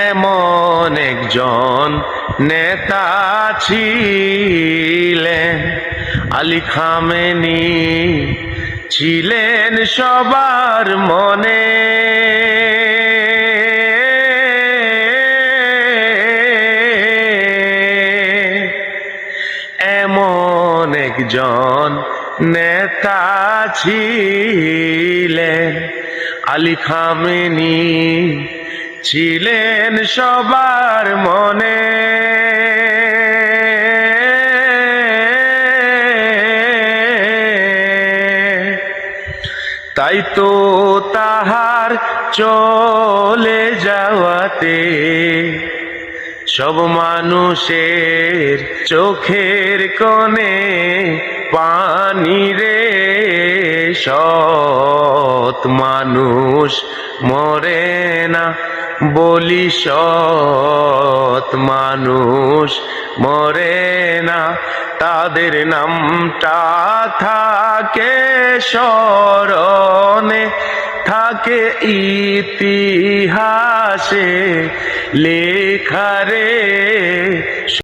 এমন একজন নেতা ছিলেন, আলী খামেনি ছিলেন সবার মনে। এমন একজন নেতা ছিলেন, আলী খামেনি ছিলেন সবার মনে। তাই তো তাহার চলে যাওয়াতে সব মানুষের চোখের কোণে পানি রে। সৎ মানুষ মরে না বলি, সৎ মানুষ মরে না, তাদের নামটা থাকে স্মরণে, থাকে ইতিহাসে লেখা রে।